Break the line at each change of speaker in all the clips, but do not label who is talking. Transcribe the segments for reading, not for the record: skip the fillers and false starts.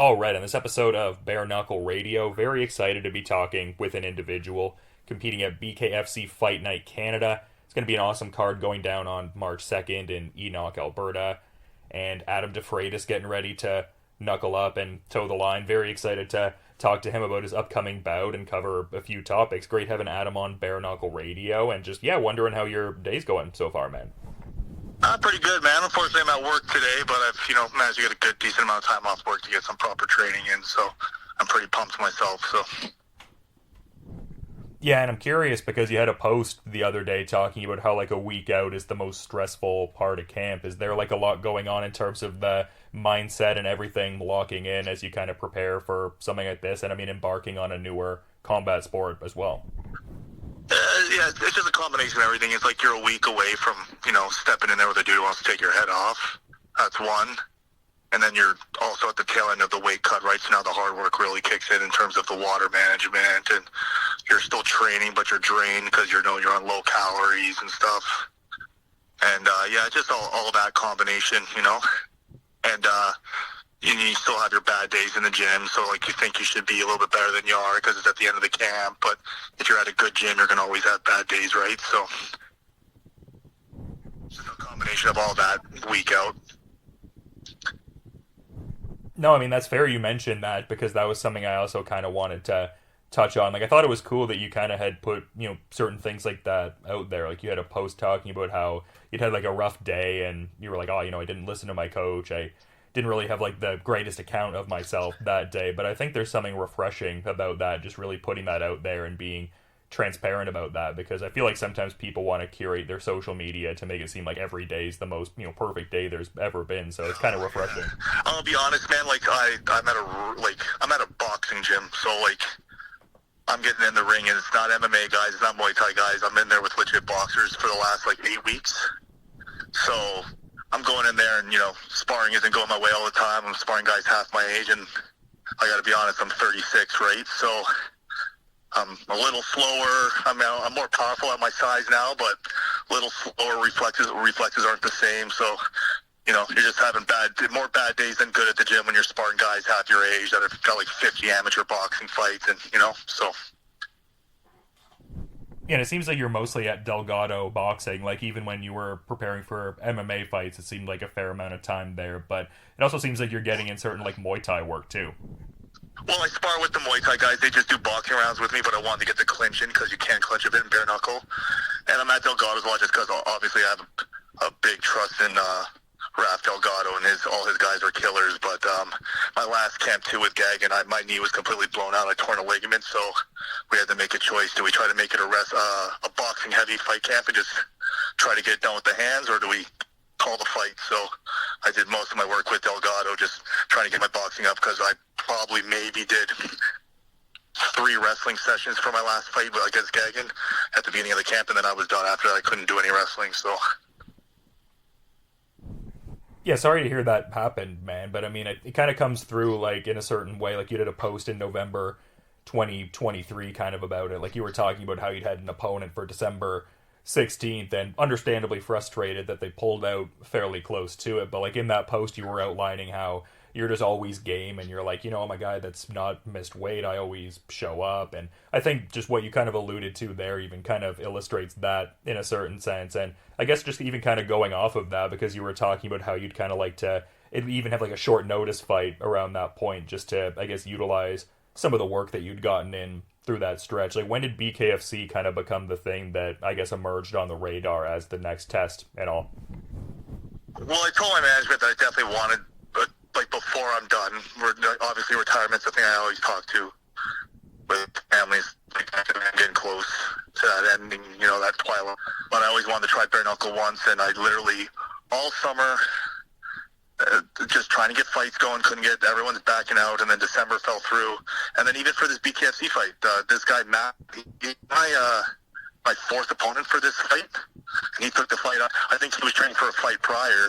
All right, on this episode of Bare Knuckle Radio, very excited to be talking with an individual competing at BKFC Fight Night Canada. It's going to be an awesome card going down on March 2nd in Enoch, Alberta. And Adam Freitas getting ready to knuckle up and toe the line. Very excited to talk to him about his upcoming bout and cover a few topics. Great having Adam on Bare Knuckle Radio, and just, wondering how your day's going so far, man.
Pretty good, man. Unfortunately, I'm at work today, but I've, managed to get a good, decent amount of time off work to get some proper training in, so I'm pretty pumped myself, so.
Yeah, and I'm curious because you had a post the other day talking about how, a week out is the most stressful part of camp. Is there, a lot going on in terms of the mindset and everything locking in as you kind of prepare for something like this? And, embarking on a newer combat sport as well.
Yeah, it's just a combination of everything. It's like you're a week away from, stepping in there with a dude who wants to take your head off. That's one. And then you're also at the tail end of the weight cut, right? So now the hard work really kicks in terms of the water management, and you're still training, but you're drained because you're on low calories and stuff. And, just all that combination, And, you still have your bad days in the gym, so you think you should be a little bit better than you are because it's at the end of the camp. But if you're at a good gym, you're going to always have bad days, right? So it's just a combination of all that week out.
No, that's fair you mentioned that because that was something I also kind of wanted to touch on. I thought it was cool that you kind of had put, certain things like that out there. You had a post talking about how you'd had a rough day and you were like, I didn't listen to my coach. I didn't really have the greatest account of myself that day, but I think there's something refreshing about that, just really putting that out there and being transparent about that, because I feel like sometimes people want to curate their social media to make it seem like every day is the most perfect day there's ever been, so it's kind of refreshing.
I'll be honest, man, I'm at a boxing gym, so I'm getting in the ring and it's not MMA guys, it's not Muay Thai guys, I'm in there with legit boxers for the last 8 weeks, so I'm going in there and, sparring isn't going my way all the time. I'm sparring guys half my age, and I got to be honest, I'm 36, right? So I'm a little slower. I'm more powerful at my size now, but a little slower. Reflexes aren't the same. So, you're just having more bad days than good at the gym when you're sparring guys half your age that have got 50 amateur boxing fights, and, so.
Yeah, and it seems like you're mostly at Delgado boxing. Even when you were preparing for MMA fights, it seemed like a fair amount of time there. But it also seems like you're getting in certain Muay Thai work too.
Well, I spar with the Muay Thai guys. They just do boxing rounds with me, but I wanted to get the clinch in because you can't clinch a bit in bare knuckle. And I'm at Delgado's a lot just because obviously I have a big trust in Raf Delgado, and all his guys are killers. But my last camp too with Gagan, my knee was completely blown out. I torn a ligament, so we had to make a choice. Do we try to make it a boxing heavy fight camp and just try to get it done with the hands, or do we call the fight? So I did most of my work with Delgado, just trying to get my boxing up, because I probably maybe did 3 wrestling sessions for my last fight against Gagan at the beginning of the camp, and then I was done after that. I couldn't do any wrestling, so.
Yeah, sorry to hear that happened, man. But it kind of comes through in a certain way. You did a post in November 2023 kind of about it. You were talking about how you'd had an opponent for December 16th, and understandably frustrated that they pulled out fairly close to it. But in that post, you were outlining how you're just always game, and you're I'm a guy that's not missed weight. I always show up. And I think just what you kind of alluded to there even kind of illustrates that in a certain sense. And I guess just even kind of going off of that, because you were talking about how you'd kind of like to even have a short notice fight around that point, just to, I guess, utilize some of the work that you'd gotten in through that stretch. When did BKFC kind of become the thing that, I guess, emerged on the radar as the next test and all?
Well, I told my management that I definitely wanted, before I'm done, obviously retirement's the thing I always talk to with families. I'm getting close to that ending, that twilight. But I always wanted to try bare knuckle once, and I literally all summer just trying to get fights going, couldn't get, everyone's backing out, and then December fell through. And then even for this BKFC fight, this guy Matt, my 4th opponent for this fight, and he took the fight on. I think he was training for a fight prior,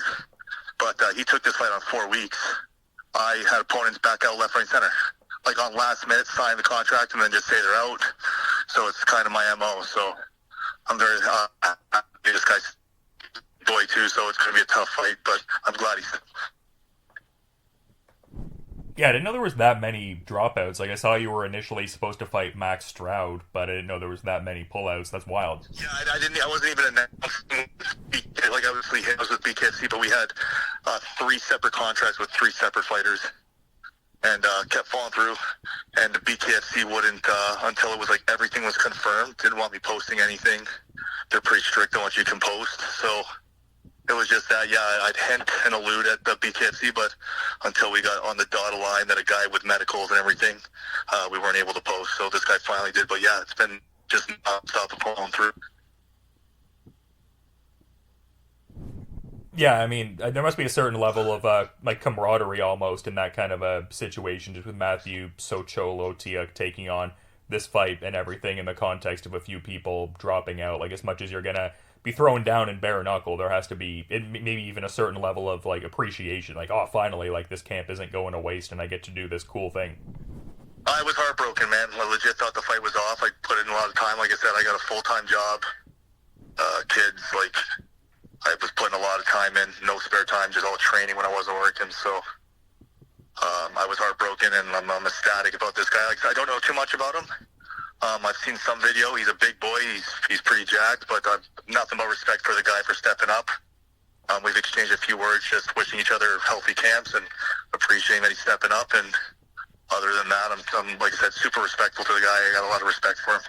but he took this fight on 4 weeks. I had opponents back out left, right, center. On last minute, sign the contract, and then just say they're out. So it's kind of my MO. So I'm very, this guy's boy too, so it's going to be a tough fight, but I'm glad he's...
Yeah, I didn't know there was that many dropouts. Like, I saw you were initially supposed to fight Max Stroud, but I didn't know there was that many pullouts. That's wild.
Yeah, I didn't. I wasn't even announcing. Like, obviously, I was with BKFC, but we had 3 separate contracts with 3 separate fighters, and kept falling through. And the BKFC wouldn't until it was like everything was confirmed. Didn't want me posting anything. They're pretty strict on what you can post, so. It was just that, yeah, I'd hint and allude at the BKFC, but until we got on the dotted line that a guy with medicals and everything, we weren't able to post. So this guy finally did. But yeah, it's been just nonstop pulling through.
Yeah, I mean, there must be a certain level of like camaraderie almost in that kind of a situation, just with Matthew Socholotiuk taking on this fight and everything in the context of a few people dropping out. Like, as much as you're gonna be thrown down in bare knuckle, there has to be maybe even a certain level of like appreciation, like, oh, finally, like, this camp isn't going to waste and I get to do this cool thing.
I was heartbroken, man. I legit thought the fight was off. I put in a lot of time. Like I said, I got a full-time job, kids. Like, I was putting a lot of time in, no spare time, just all training when I wasn't working. So I was heartbroken, and I'm ecstatic about this guy. Like, I don't know too much about him. I've seen some video. He's a big boy. He's pretty jacked, but I've nothing but respect for the guy for stepping up. We've exchanged a few words, just wishing each other healthy camps and appreciating that he's stepping up. And other than that, I'm like I said, super respectful to the guy. I got a lot of respect for him.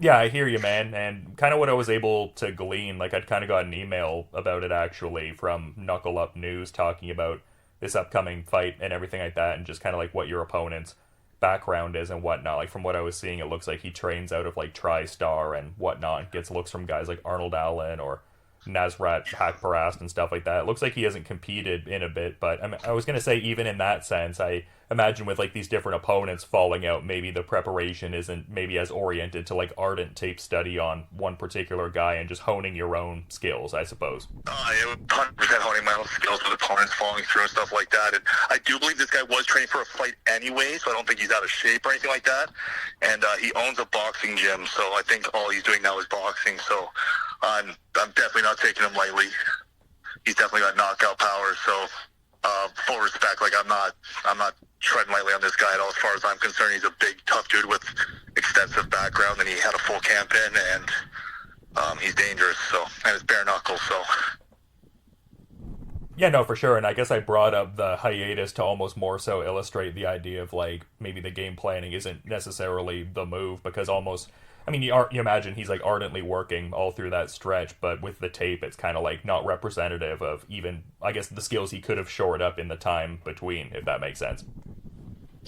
Yeah, I hear you, man. And kind of what I was able to glean, like, I'd kind of got an email about it actually from Knuckle Up News talking about this upcoming fight and everything like that, and just kind of like what your opponent's background is and whatnot. Like, from what I was seeing, it looks like he trains out of like Tristar and whatnot, gets looks from guys like Arnold Allen or Nasrat Hakparast and stuff like that. It looks like he hasn't competed in a bit, but I was going to say, even in that sense, I imagine with like these different opponents falling out, maybe the preparation isn't maybe as oriented to like ardent tape study on one particular guy and just honing your own skills, I suppose.
I 100% honing my own skills with opponents falling through and stuff like that. And I do believe this guy was training for a fight anyway, so I don't think he's out of shape or anything like that. And he owns a boxing gym, so I think all he's doing now is boxing. So I'm definitely not taking him lightly. He's definitely got knockout power, so full respect. Like, I'm not treading lightly on this guy at all. As far as I'm concerned, he's a big, tough dude with extensive background, and he had a full camp in, and he's dangerous. So, and it's bare knuckle. So,
yeah, no, for sure. And I guess I brought up the hiatus to almost more so illustrate the idea of like maybe the game planning isn't necessarily the move, because almost, I mean, you imagine he's like ardently working all through that stretch, but with the tape, it's kind of like not representative of even, I guess, the skills he could have shored up in the time between, if that makes sense.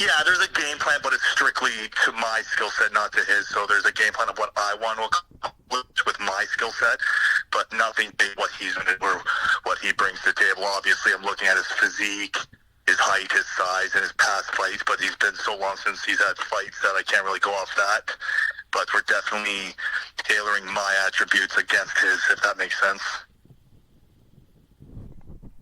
yeah, there's a game plan, but it's strictly to my skill set, not to his. So there's a game plan of what I want to accomplish with my skill set, but nothing big what he's going to do or what he brings to the table. Obviously, I'm looking at his physique, his height, his size, and his past fights, but he's been so long since he's had fights that I can't really go off that. But we're definitely tailoring my attributes against his, if that makes sense.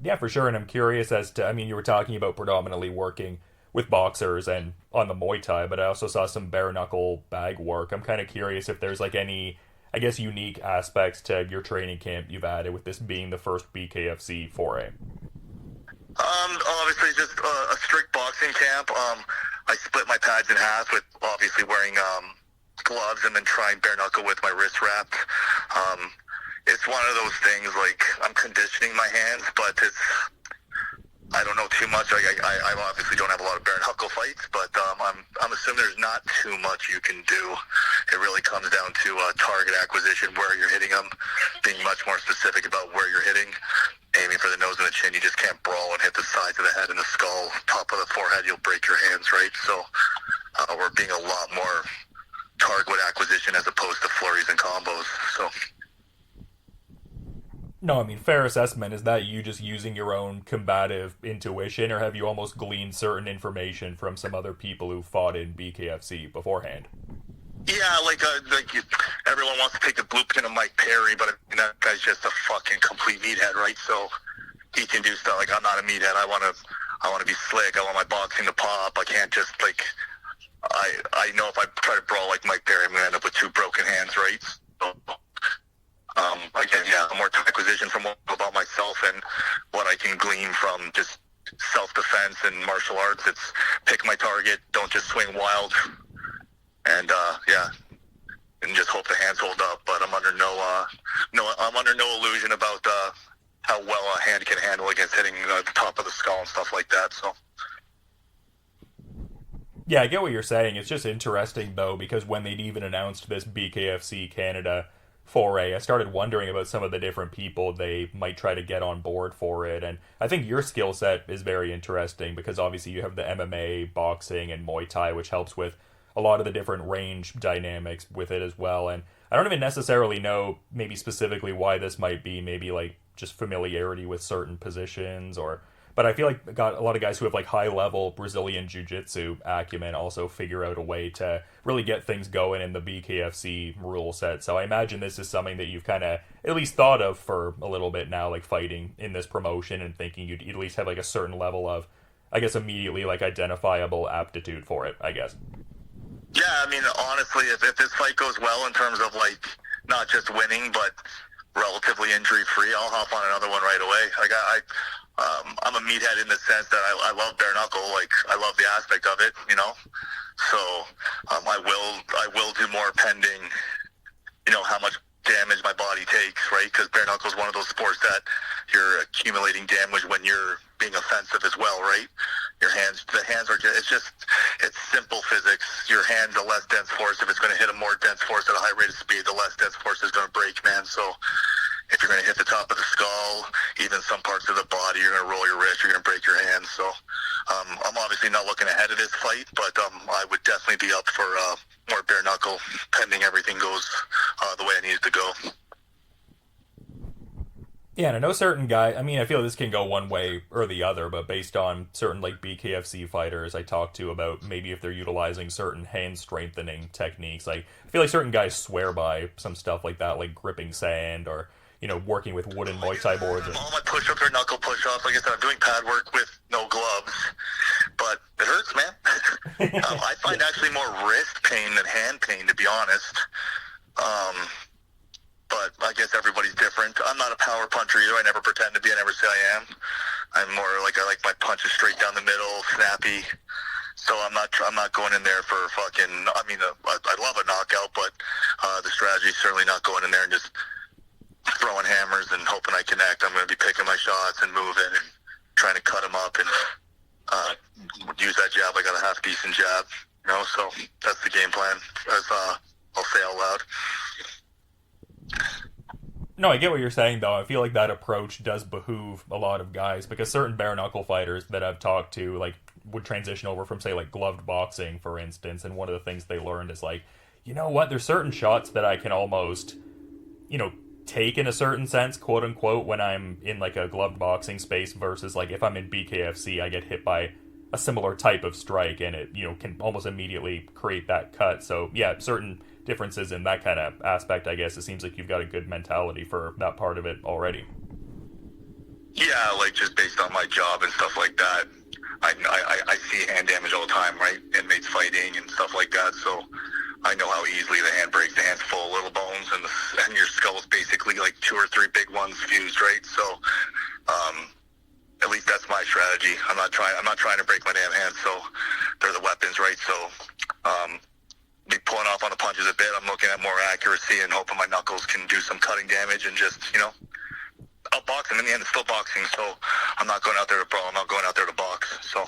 Yeah, for sure. And I'm curious as to, I mean, you were talking about predominantly working with boxers and on the Muay Thai, but I also saw some bare knuckle bag work. I'm kind of curious if there's like any, I guess, unique aspects to your training camp you've added, with this being the first BKFC foray.
Obviously just a strict boxing camp. I split my pads in half with obviously wearing gloves and then trying bare knuckle with my wrist wrapped. It's one of those things, like, I'm conditioning my hands, but I don't know too much. I obviously don't have a lot of bare knuckle fights, but I'm assuming there's not too much you can do. It really comes down to target acquisition, where you're hitting them, being much more specific about where you're hitting, aiming for the nose and the chin. You just can't brawl and hit the sides of the head and the skull, top of the forehead. You'll break your hands, right? So we're being a lot more target acquisition as opposed to flurries and combos. So.
No, I mean, fair assessment. Is that you just using your own combative intuition, or have you almost gleaned certain information from some other people who fought in BKFC beforehand?
Yeah, like everyone wants to take the blueprint of Mike Perry, but I mean, that guy's just a fucking complete meathead, right? So he can do stuff. Like, I'm not a meathead. I want to be slick. I want my boxing to pop. I can't just, like, I know if I try to brawl like Mike Perry, I'm going to end up with 2 broken hands, right? So, again, yeah, more time acquisition from what I know about myself and what I can glean from just self-defense and martial arts. It's pick my target, don't just swing wild, and and just hope the hands hold up. But I'm under no illusion about how well a hand can handle against hitting the top of the skull and stuff like that. So.
Yeah, I get what you're saying. It's just interesting, though, because when they'd even announced this BKFC Canada foray, I started wondering about some of the different people they might try to get on board for it. And I think your skill set is very interesting because obviously you have the MMA, boxing, and Muay Thai, which helps with a lot of the different range dynamics with it as well. And I don't even necessarily know maybe specifically why this might be, maybe like just familiarity with certain positions but I feel like got a lot of guys who have like high level Brazilian jiu-jitsu acumen also figure out a way to really get things going in the BKFC rule set. So I imagine this is something that you've kind of at least thought of for a little bit now, like fighting in this promotion and thinking you'd at least have like a certain level of, I guess, immediately like identifiable aptitude for it, I guess.
Yeah, I mean, honestly, if this fight goes well in terms of like not just winning, but relatively injury-free, I'll hop on another one right away. Like I'm a meathead in the sense that I love bare knuckle. Like I love the aspect of it, you know. So I will do more pending, you know, how much damage my body takes, right? Because bare knuckle is one of those sports that you're accumulating damage when you're being offensive as well, right? The hands are just, it's simple physics. Your hand's a less dense force. If it's going to hit a more dense force at a high rate of speed, the less dense force is going to break, man. So if you're going to hit the top of the skull, even some parts of the body, you're going to roll your wrist, you're going to break your hand. So I'm obviously not looking ahead of this fight, but I would definitely be up for more bare knuckle, pending everything goes the way it needs to go.
Yeah, and I know certain guys, I mean, I feel this can go one way or the other, but based on certain, like, BKFC fighters I talked to about maybe if they're utilizing certain hand-strengthening techniques, like, I feel like certain guys swear by some stuff like that, like gripping sand or, you know, working with wooden Muay Thai boards.
All my push-ups are knuckle push-ups. Like I said, I'm doing pad work with no gloves, but it hurts, man. I find actually more wrist pain than hand pain, to be honest. But I guess everybody's different. I'm not a power puncher either. I never pretend to be. I never say I am. I'm more like I like my punches straight down the middle, snappy. So I'm not going in there for fucking. I mean, I love a knockout, but the strategy's certainly not going in there and just throwing hammers and hoping I connect. I'm going to be picking my shots and moving and trying to cut them up and use that jab. I got a half decent jab, you know. So that's the game plan. As I'll say out loud.
No, I get what you're saying, though. I feel like that approach does behoove a lot of guys, because certain bare knuckle fighters that I've talked to, like, would transition over from, say, like, gloved boxing, for instance, and one of the things they learned is, like, you know what, there's certain shots that I can almost, you know, take in a certain sense, quote-unquote, when I'm in, like, a gloved boxing space versus, like, if I'm in BKFC, I get hit by a similar type of strike, and it, you know, can almost immediately create that cut. So, yeah, certain differences in that kind of aspect, I guess. It seems like you've got a good mentality for that part of it already.
Yeah, like just based on my job and stuff like that, I see hand damage all the time, right? Inmates fighting and stuff like that, so I know how easily the hand breaks. The hand's full of little bones, and your skull's basically like 2 or 3 big ones fused, right? So at least that's my strategy. I'm not trying to break my damn hands, so they're the weapons, right? So be pulling off on the punches a bit. I'm looking at more accuracy and hoping my knuckles can do some cutting damage and just, you know, outbox them. In the end, it's still boxing, so I'm not going out there to brawl. I'm not going out there to box. So,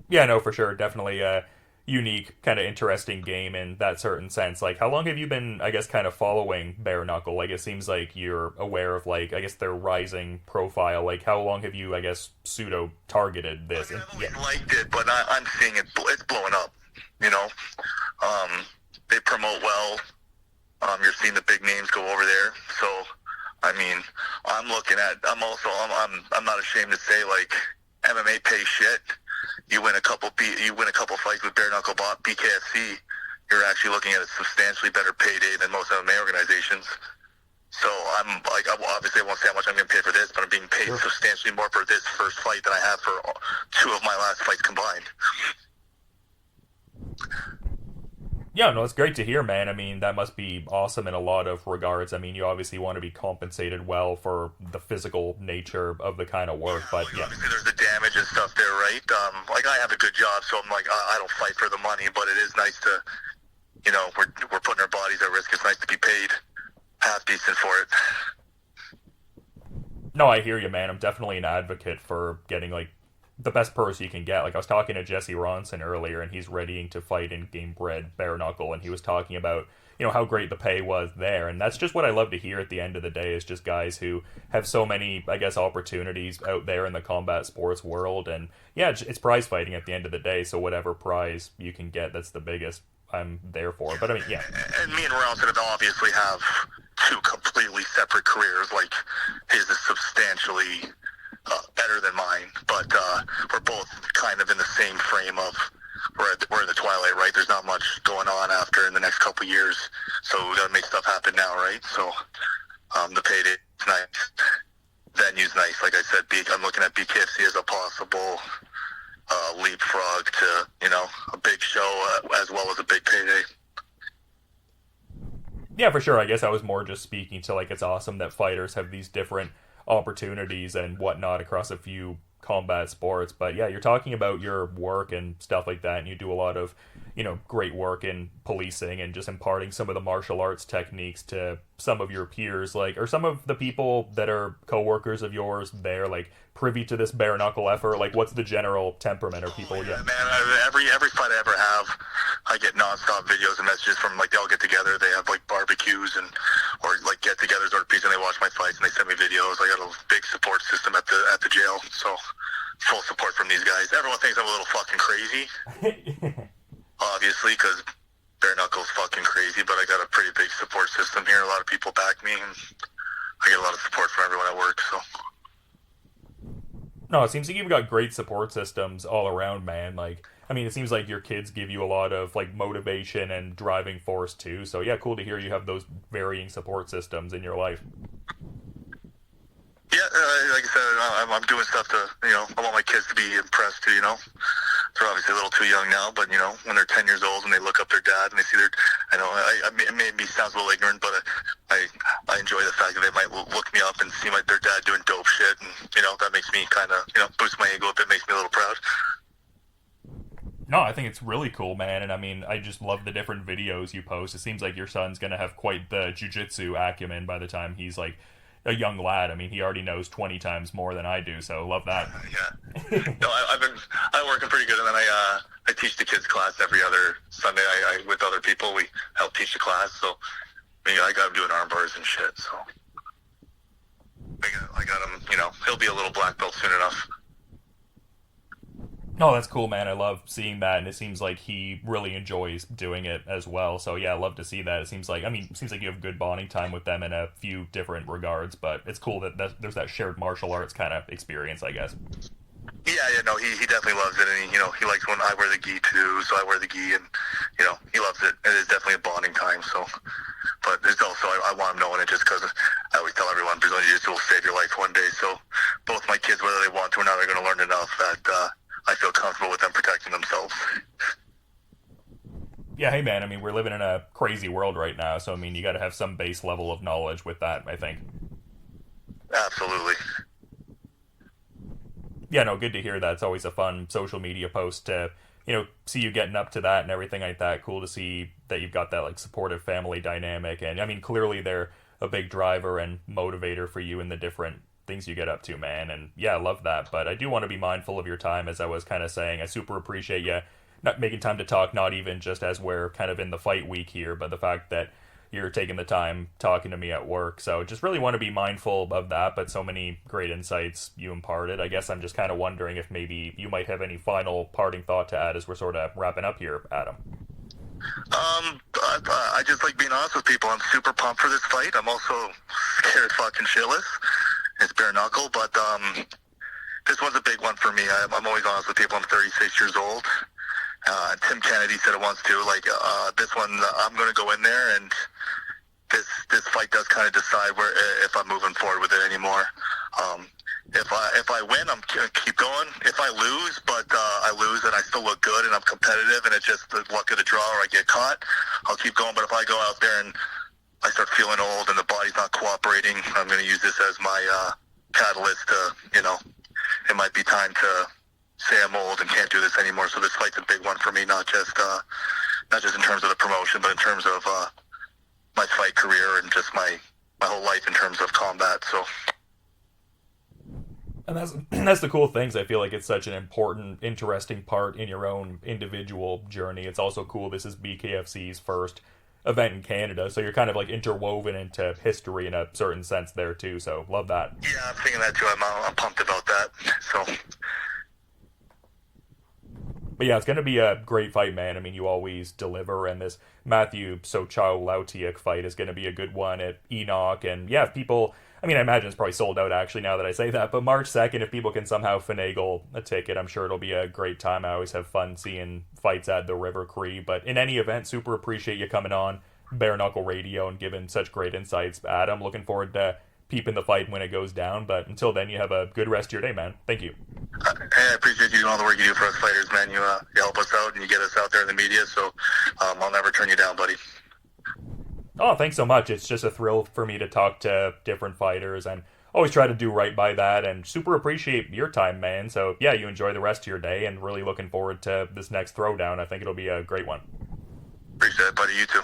yeah, no, for sure. Definitely a unique, kind of interesting game in that certain sense. Like, how long have you been, I guess, kind of following bare knuckle? Like, it seems like you're aware of, like, I guess their rising profile. Like, how long have you, I guess, pseudo-targeted this?
I've always liked it, but I'm seeing it's blowing up, you know? They promote well. You're seeing the big names go over there. So, I mean, I'm not ashamed to say, like, MMA pays shit. You win a couple fights with bare knuckle BKFC, you're actually looking at a substantially better payday than most MMA organizations. So I'm like, obviously I won't say how much I'm going to pay for this, but I'm being paid substantially more for this first fight than I have for 2 of my last fights combined.
Yeah, no, it's great to hear, man. I mean, that must be awesome in a lot of regards. I mean, you obviously want to be compensated well for the physical nature of the kind of work, but
like,
yeah.
obviously there's the damage and stuff there, right? Like, I have a good job, so I'm like, I don't fight for the money, but it is nice to, you know, we're putting our bodies at risk. It's nice to be paid half decent for it.
No, I hear you, man. I'm definitely an advocate for getting, like, the best purse you can get. Like, I was talking to Jesse Ronson earlier, and he's readying to fight in game-bred bare knuckle, and he was talking about, you know, how great the pay was there, and that's just what I love to hear at the end of the day, is just guys who have so many, I guess, opportunities out there in the combat sports world, and yeah, it's prize fighting at the end of the day, so whatever prize you can get, that's the biggest, I'm there for. But I mean, yeah.
And me and Ronson obviously have two completely separate careers. Like, his is substantially better than mine, but we're both kind of in the same frame of we're in the twilight, right? There's not much going on after in the next couple of years, so we gotta make stuff happen now, right? So the payday is nice, venue's nice. Like I said, I'm looking at BKFC as a possible leapfrog to, you know, a big show as well as a big payday.
Yeah, for sure. I guess I was more just speaking to, like, it's awesome that fighters have these different opportunities and whatnot across a few combat sports. But yeah, you're talking about your work and stuff like that, and you do a lot of, you know, great work in policing and just imparting some of the martial arts techniques to some of your peers. Like, are some of the people that are co-workers of yours there, like, privy to this bare knuckle effort? Like, what's the general temperament? Are people
man, every fight I ever have, I get nonstop videos and messages from, like, they all get together, they have, like, barbecues and or like get-togethers or pizza, and they watch my fights and they send me videos. I got a big support system at the jail, so full support from these guys. Everyone thinks I'm a little fucking crazy, obviously, because bare knuckle's fucking crazy, but I got a pretty big support system here. A lot of people back me, and I get a lot of support from everyone at work, so.
No, it seems like you've got great support systems all around, man. Like, I mean, it seems like your kids give you a lot of, like, motivation and driving force, too. So, yeah, cool to hear you have those varying support systems in your life.
Yeah, like I said, I'm doing stuff to, you know, I want my kids to be impressed, too, you know. They're obviously a little too young now, but, you know, when they're 10 years old and they look up their dad and they see their, I know, it maybe sounds a little ignorant, but I enjoy the fact that they might look me up and see their dad doing dope shit, and, you know, that makes me kind of, you know, boost my ego a bit, makes me a little proud.
No, I think it's really cool, man, and I mean, I just love the different videos you post. It seems like your son's gonna have quite the jiu-jitsu acumen by the time he's, like, a young lad. I mean, he already knows 20 times more than I do, so love that.
Yeah. No, I'm working pretty good, and then I teach the kids class every other Sunday. I with other people, we help teach the class, so I got him doing arm bars and shit, so I got him, you know, he'll be a little black belt soon enough.
Oh, that's cool, man. I love seeing that, and it seems like he really enjoys doing it as well. So, yeah, I love to see that. It seems like you have good bonding time with them in a few different regards, but it's cool that there's that shared martial arts kind of experience, I guess.
Yeah, no, he definitely loves it, and he likes when I wear the gi too, so I wear the gi, and, you know, he loves it. It is definitely a bonding time, so, but it's also, I want him knowing it just because I always tell everyone, Brazilian Jiu-Jitsu will save your life one day, so both my kids, whether they want to or not, are going to learn enough that, I feel comfortable with them protecting themselves.
Yeah, hey man, I mean, we're living in a crazy world right now, so I mean, you got to have some base level of knowledge with that, I think.
Absolutely.
Yeah, no, good to hear that. It's always a fun social media post to, you know, see you getting up to that and everything like that. Cool to see that you've got that, like, supportive family dynamic, and I mean, clearly they're a big driver and motivator for you in the different things you get up to, man, and yeah, I love that, but I do want to be mindful of your time, as I was kind of saying. I super appreciate you not making time to talk, not even just as we're kind of in the fight week here, but the fact that you're taking the time talking to me at work, so just really want to be mindful of that, but so many great insights you imparted. I guess I'm just kind of wondering if maybe you might have any final parting thought to add as we're sort of wrapping up here, Adam.
I just like being honest with people. I'm super pumped for this fight. I'm also scared fucking shitless. It's bare knuckle, but this one's a big one for me. I'm always honest with people. I'm 36 years old. Tim Kennedy said it once too. Like, this one, I'm going to go in there, and this fight does kind of decide if I'm moving forward with it anymore. If I win, I'm going to keep going. If I lose, but I lose and I still look good and I'm competitive, and it's just the luck of the draw or I get caught, I'll keep going. But if I go out there and I start feeling old and the body's not cooperating, I'm going to use this as my catalyst to, it might be time to say I'm old and can't do this anymore. So this fight's a big one for me, not just in terms of the promotion, but in terms of my fight career and just my whole life in terms of combat. So.
And that's the cool things. I feel like it's such an important, interesting part in your own individual journey. It's also cool. This is BKFC's first event in Canada, so you're kind of like interwoven into history in a certain sense there too. So love that.
Yeah, I'm thinking that too. I'm pumped about that. So.
But yeah, it's going to be a great fight, man. I mean, you always deliver, and this Matt Socholotiuk fight is going to be a good one at Enoch. And yeah, if people... I mean, I imagine it's probably sold out, actually, now that I say that. But March 2nd, if people can somehow finagle a ticket, I'm sure it'll be a great time. I always have fun seeing fights at the River Cree. But in any event, super appreciate you coming on Bare Knuckle Radio and giving such great insights, Adam. Looking forward to peeping the fight when it goes down. But until then, you have a good rest of your day, man. Thank you.
Hey, I appreciate you doing all the work you do for us fighters, man. You help us out and you get us out there in the media. So I'll never turn you down, buddy.
Oh, thanks so much. It's just a thrill for me to talk to different fighters and always try to do right by that, and super appreciate your time, man. So yeah, you enjoy the rest of your day, and really looking forward to this next throwdown. I think it'll be a great one.
Appreciate it, buddy. You too.